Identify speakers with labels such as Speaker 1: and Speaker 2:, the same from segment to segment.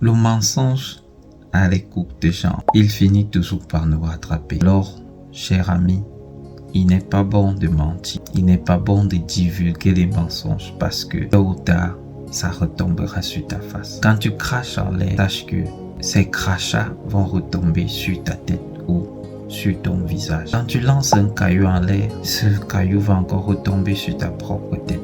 Speaker 1: Le mensonge a les coups de gens. Il finit toujours par nous rattraper. Alors, cher ami, il n'est pas bon de mentir. Il n'est pas bon de divulguer les mensonges parce que tôt ou tard, ça retombera sur ta face. Quand tu craches en l'air, sache que ces crachats vont retomber sur ta tête ou sur ton visage. Quand tu lances un caillou en l'air, ce caillou va encore retomber sur ta propre tête.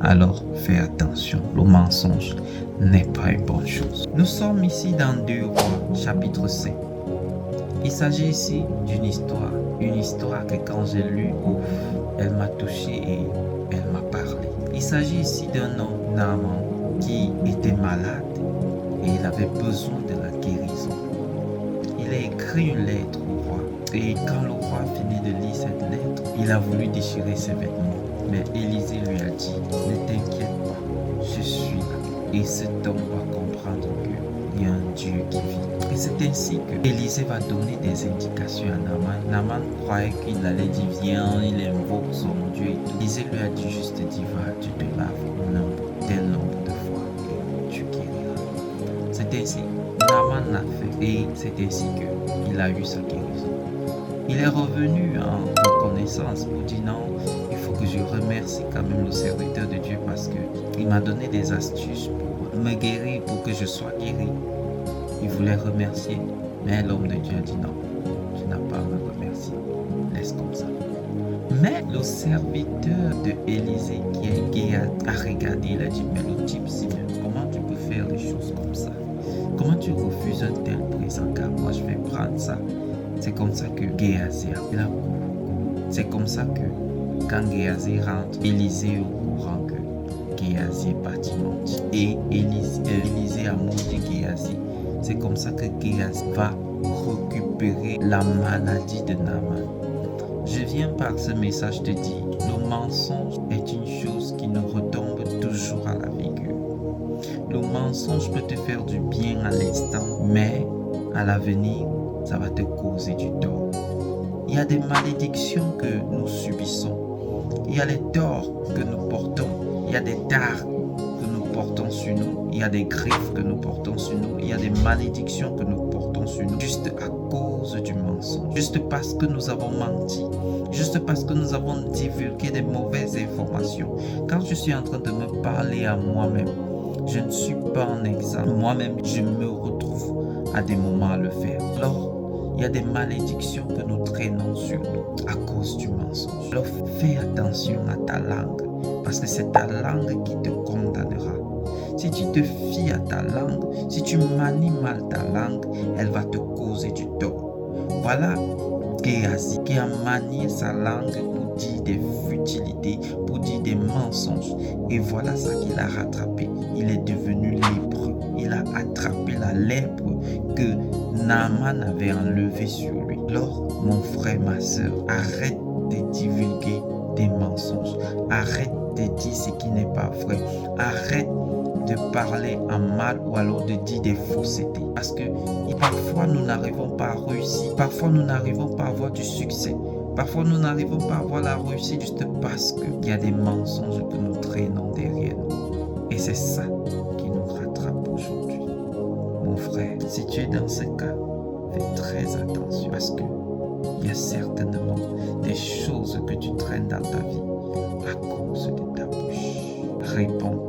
Speaker 1: Alors fais attention, le mensonge n'est pas une bonne chose. Nous sommes ici dans 2 Rois, chapitre 5. Il s'agit ici d'une histoire que quand j'ai lu, elle m'a touché et elle m'a parlé. Il s'agit ici d'un homme, Naaman, qui était malade et il avait besoin de la guérison. Il a écrit une lettre au roi et quand le roi finit de lire cette lettre, il a voulu déchirer ses vêtements. Mais Élisée lui a dit, ne t'inquiète pas, je suis là. Et cet homme va comprendre qu'il y a un Dieu qui vit. Et c'est ainsi que Élisée va donner des indications à Naaman. Naaman croyait qu'il allait dire, viens, il invoque son Dieu et tout. Élisée lui a dit juste, va, tu te laves tel nombre de fois et tu guériras. C'est ainsi. Naaman l'a fait et c'est ainsi qu'il a eu sa guérison. Il est revenu en reconnaissance pour dire non, il faut que je remercie quand même le serviteur de Dieu parce qu'il m'a donné des astuces pour me guérir, pour que je sois guéri. Il voulait remercier, mais l'homme de Dieu a dit non, tu n'as pas à me remercier, laisse comme ça. Mais le serviteur de Élisée qui est Géasi a regardé, il a dit mais le type Simeon, comment tu peux faire les choses comme ça? Comment tu refuses un tel présent? Car moi je vais prendre ça. C'est comme ça que Géasi a pris la cour. C'est comme ça que quand Géasi rentre, Élisée est au courant que Géasi est parti mentir. Et Élisée a maudit Géasi. C'est comme ça que Géasi va récupérer la maladie de Naaman. Je viens par ce message te dire, le mensonge est une chose qui nous retombe toujours à la figure. Le mensonge peut te faire du bien à l'instant, mais à l'avenir, ça va te causer du tort. Il y a des malédictions que nous subissons. Il y a les torts que nous portons. Il y a des tares que nous portons sur nous. Il y a des griffes que nous portons sur nous. Il y a des malédictions que nous portons sur nous juste à cause du mensonge. Juste parce que nous avons menti. Juste parce que nous avons divulgué des mauvaises informations. Quand je suis en train de me parler à moi-même, je ne suis pas en exemple. Moi-même, je me retrouve à des moments à le faire. Alors, il y a des malédictions que nous traînons sur nous à cause du mensonge. Alors, fais attention à ta langue, parce que c'est ta langue qui te condamnera. Si tu te fies à ta langue, si tu manies mal ta langue, elle va te causer du tort. Voilà Géasi qui a manié sa langue pour dire des futilités, pour dire des mensonges. Et voilà ça qu'il a rattrapé. Il est devenu lépreux. Il a attrapé la lèpre que Naaman avait enlevée sur lui. Alors, mon frère, ma soeur, arrête de divulguer des mensonges. Arrête de dire ce qui n'est pas vrai. Arrête de parler en mal ou alors de dire des faussetés. Parce que parfois nous n'arrivons pas à réussir. Parfois nous n'arrivons pas à avoir du succès. Parfois nous n'arrivons pas à avoir la réussite juste parce qu'il y a des mensonges que nous traînons derrière nous. Et c'est ça qui nous rattrape aujourd'hui. Mon frère, si tu es dans ce cas, fais très attention parce que il y a certainement des choses que tu traînes dans ta vie à cause de ta bouche. Réponds